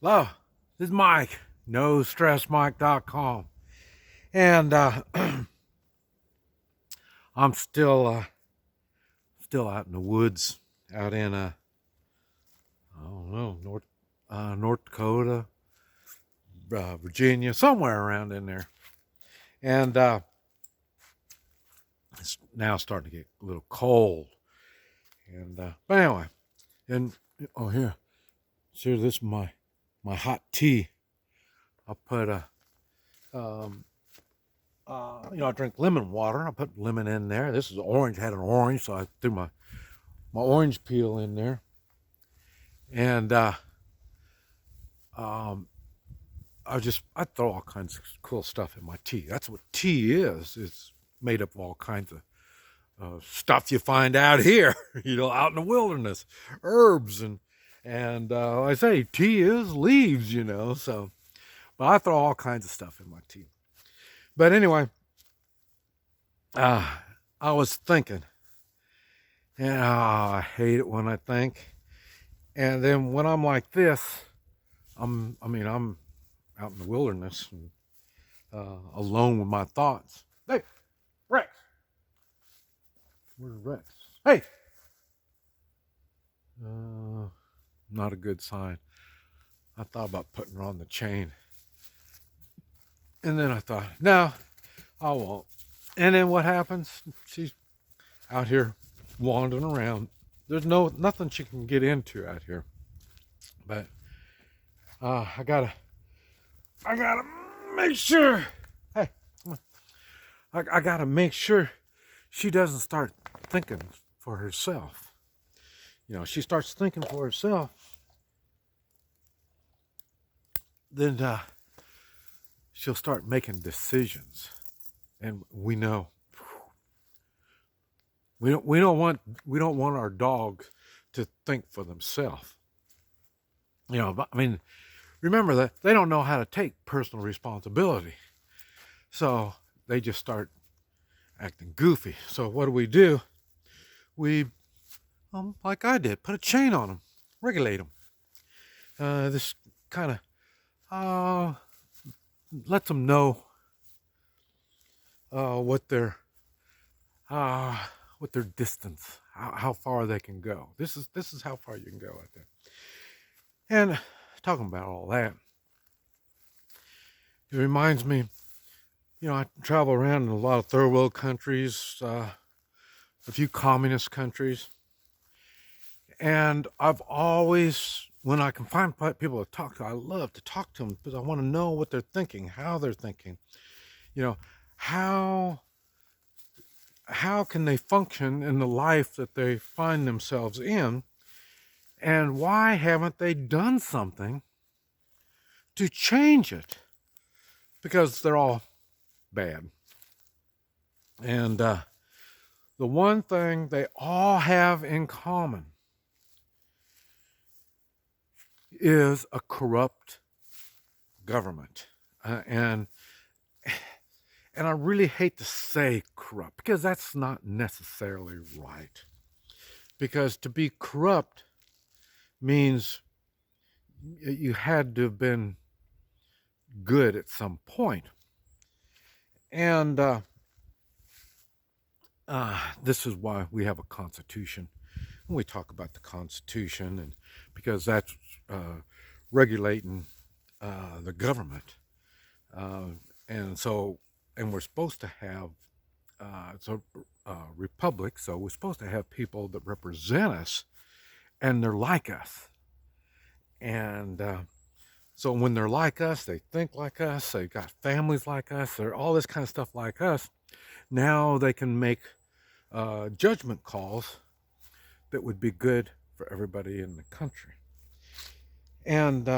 Hello, this is Mike, NoStressMike.com. And I'm still out in the woods, out in I don't know, North Dakota, Virginia, somewhere around in there. And it's now starting to get a little cold. And but anyway, and oh here, see, this is my hot tea. I put um, I drink lemon water. I put lemon in there. This is orange. Had an orange, so I threw my orange peel in there, and um, I throw all kinds of cool stuff in my tea. That's what tea is. It's made up of all kinds of stuff you find out here, out in the wilderness, herbs and I say tea is leaves. So, but I throw all kinds of stuff in my tea. But anyway, uh, I was thinking, and I hate it when I think. And then when I'm like this, I'm out in the wilderness and alone with my thoughts. Hey, Rex, where's Rex? Hey, uh, not a good sign. I thought about putting her on the chain, and then I thought, no, I won't. And then what happens? She's out here wandering around. There's nothing she can get into out here. But I gotta make sure. Hey, come on. I gotta make sure she doesn't start thinking for herself. She starts thinking for herself, then she'll start making decisions, and we know we don't want our dogs to think for themselves. But, I mean, remember that they don't know how to take personal responsibility, so they just start acting goofy. So what do? We, like I did, put a chain on them, regulate them. This kind of lets them know what their distance, how far they can go. This is how far you can go out there. And talking about all that, it reminds me, I travel around in a lot of third world countries, a few communist countries, and I've always, when I can find people to talk to, I love to talk to them because I want to know what they're thinking, how they're thinking. How can they function in the life that they find themselves in, and why haven't they done something to change it? Because they're all bad. And the one thing they all have in common is a corrupt government. And I really hate to say corrupt, because that's not necessarily right. Because to be corrupt means you had to have been good at some point. And this is why we have a constitution. And we talk about the constitution, and because that's regulating the government. And we're supposed to have, it's a republic, so we're supposed to have people that represent us, and they're like us. And so when they're like us, they think like us, they got families like us, they're all this kind of stuff like us. Now they can make judgment calls that would be good for everybody in the country. And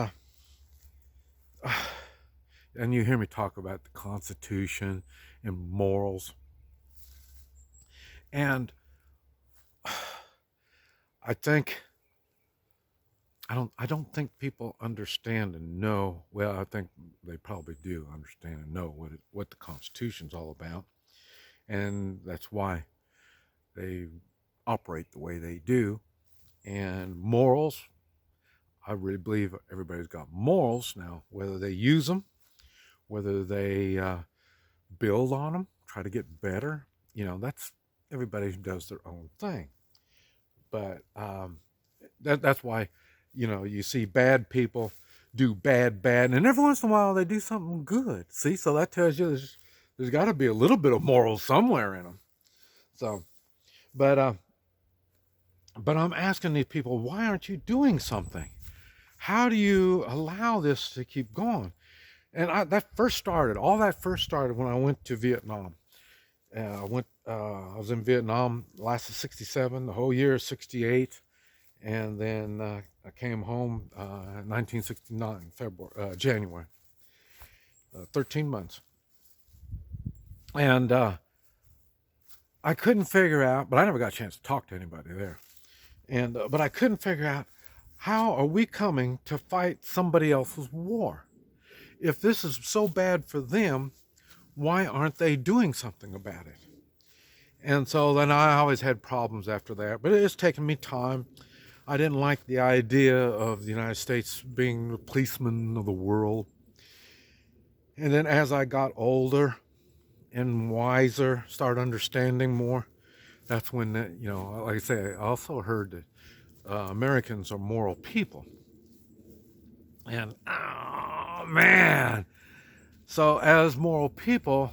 and you hear me talk about the Constitution and morals. And I don't think people understand and know. Well, I think they probably do understand and know what the Constitution's all about, and that's why they operate the way they do. And morals, I really believe everybody's got morals now, whether they use them, whether they build on them, try to get better. That's everybody does their own thing. But that's why, you see bad people do bad, and every once in a while they do something good. See, so that tells you there's got to be a little bit of moral somewhere in them. So, but I'm asking these people, why aren't you doing something? How do you allow this to keep going? And all that first started when I went to Vietnam. I was in Vietnam, lasted 67, the whole year 68, and then I came home in 1969, January, 13 months. And I couldn't figure out, but I never got a chance to talk to anybody there. And but I couldn't figure out, how are we coming to fight somebody else's war? If this is so bad for them, why aren't they doing something about it? And so then I always had problems after that, but it's taken me time. I didn't like the idea of the United States being the policeman of the world. And then as I got older and wiser, started understanding more, that's when, like I say, I also heard that Americans are moral people. And, oh, man. So as moral people,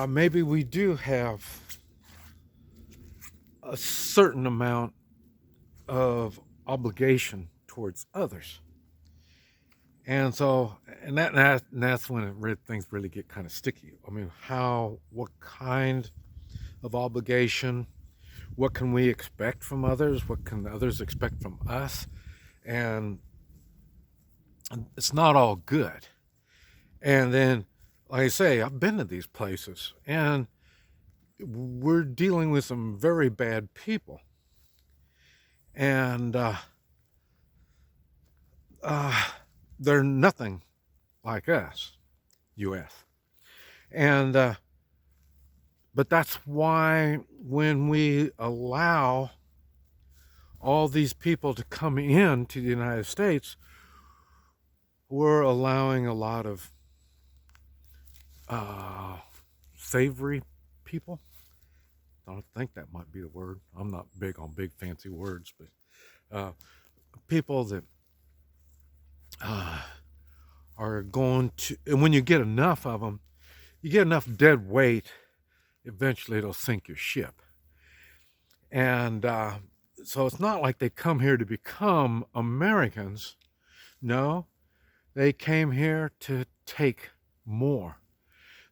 maybe we do have a certain amount of obligation towards others. And so, and that's when things really get kind of sticky. I mean, what kind of obligation? What can we expect from others? What can others expect from us? And it's not all good. And then, like I say, I've been to these places, and we're dealing with some very bad people. And they're nothing like us, U.S. And but that's why when we allow all these people to come into the United States, we're allowing a lot of savory people. I don't think that might be the word. I'm not big on big fancy words, but people that are going to, and when you get enough of them, you get enough dead weight, eventually it'll sink your ship. And so it's not like they come here to become Americans. No, they came here to take more.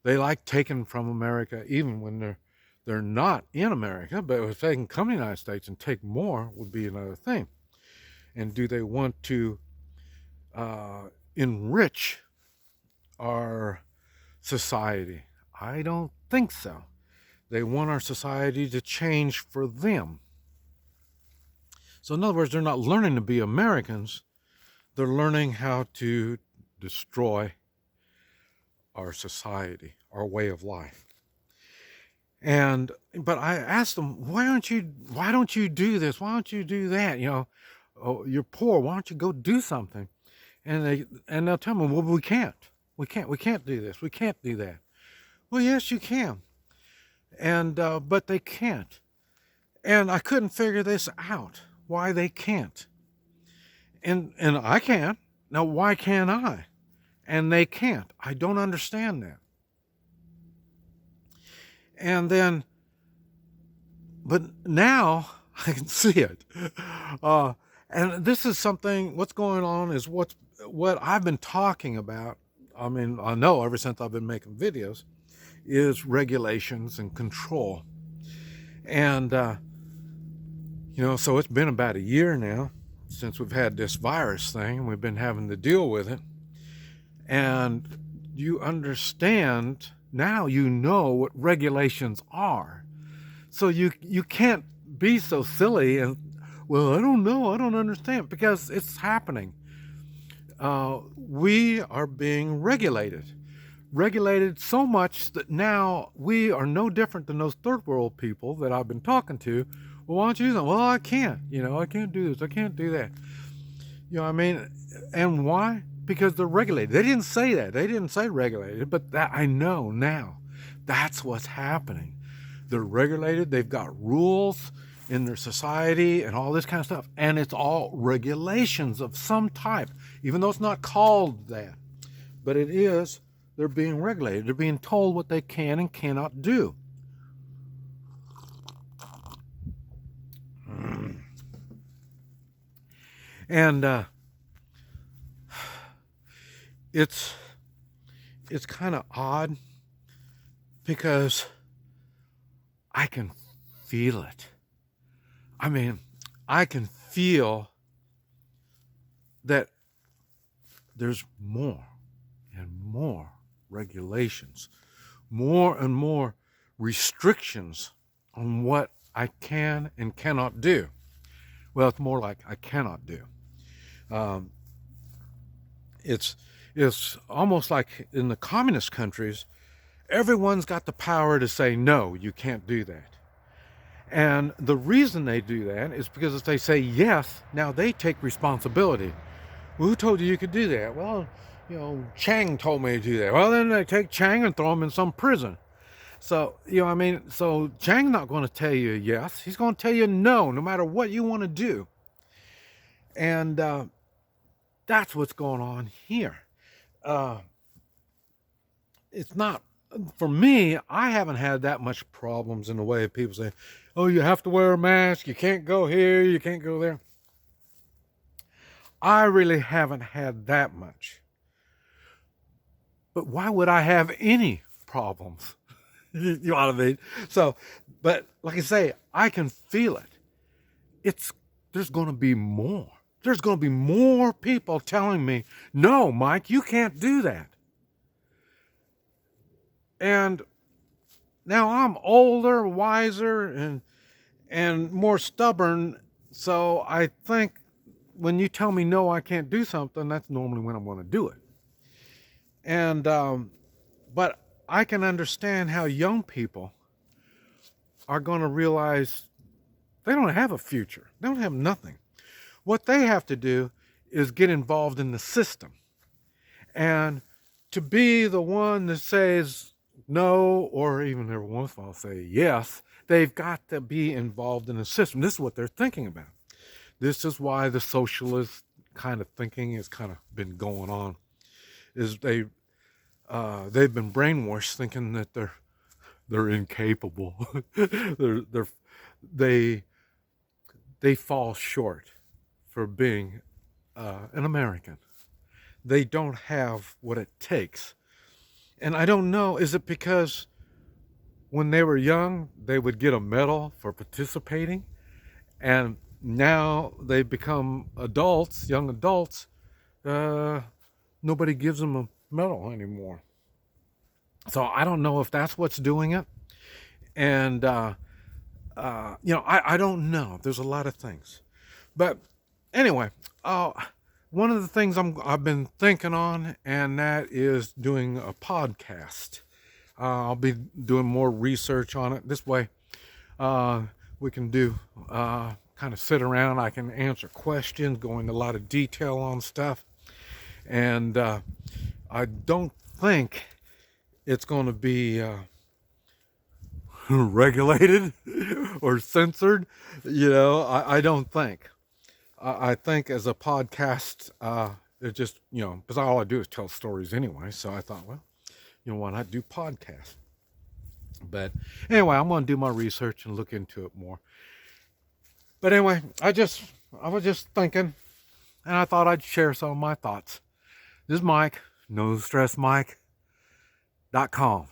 They like taking from America even when they're not in America, but if they can come to the United States and take more would be another thing. And do they want to enrich our society? I don't think so. They want our society to change for them. So in other words, they're not learning to be Americans. They're learning how to destroy our society, our way of life. But I asked them, why don't you do this? Why don't you do that? Oh, you're poor. Why don't you go do something? And they'll tell me, well, we can't do this. We can't do that. Well, yes, you can. And but they can't. And I couldn't figure this out, why they can't. And I can. Now, why can't I? And they can't. I don't understand that. And then, but now I can see it. And this is something, what's going on is what I've been talking about. I mean, I know ever since I've been making videos, is regulations and control. And, so it's been about a year now since we've had this virus thing. We've been having to deal with it. And you understand, now you know what regulations are. So you can't be so silly and, well, I don't know, I don't understand, because it's happening. We are being regulated so much that now we are no different than those third world people that I've been talking to, Well, why don't you do that? Well, I can't. I can't do this. I can't do that. What I mean? And why? Because they're regulated. They didn't say that. They didn't say regulated, but that I know now. That's what's happening. They're regulated. They've got rules in their society and all this kind of stuff. And it's all regulations of some type, even though it's not called that. But it is. They're being regulated. They're being told what they can and cannot do. And it's kind of odd because I can feel it. I mean, I can feel that there's more and more regulations, more and more restrictions on what I can and cannot do. Well, it's more like I cannot do. It's almost like in the communist countries, everyone's got the power to say, no, you can't do that. And the reason they do that is because if they say yes, now they take responsibility. Well, who told you could do that? Well, Chang told me to do that. Well, then they take Chang and throw him in some prison. So, so Chang's not going to tell you yes. He's going to tell you no matter what you want to do. And that's what's going on here. It's not, for me, I haven't had that much problems in the way of people saying, oh, you have to wear a mask, you can't go here, you can't go there. I really haven't had that much. But why would I have any problems? You know what I mean? So, but like I say, I can feel it. There's going to be more. There's going to be more people telling me, no, Mike, you can't do that. And now I'm older, wiser, and more stubborn. So I think when you tell me no, I can't do something, that's normally when I'm going to do it. And, but I can understand how young people are going to realize they don't have a future. They don't have nothing. What they have to do is get involved in the system. And to be the one that says no, or even every once in a while say yes, they've got to be involved in the system. This is what they're thinking about. This is why the socialist kind of thinking has kind of been going on. Is they've been brainwashed thinking that they're incapable. they fall short for being an American. They don't have what it takes. And I don't know, is it because when they were young, they would get a medal for participating, and now they become adults, young adults, nobody gives them a medal anymore. So I don't know if that's what's doing it. And, I don't know. There's a lot of things. But anyway, one of the things I've been thinking on, and that is doing a podcast. I'll be doing more research on it. This way, we can do kind of sit around. I can answer questions, go into a lot of detail on stuff. And I don't think it's going to be regulated or censored. I don't think. I think as a podcast, it just, because all I do is tell stories anyway. So I thought, well, why not do podcasts? But anyway, I'm going to do my research and look into it more. But anyway, I was just thinking, and I thought I'd share some of my thoughts. This is Mike, NoStressMike.com.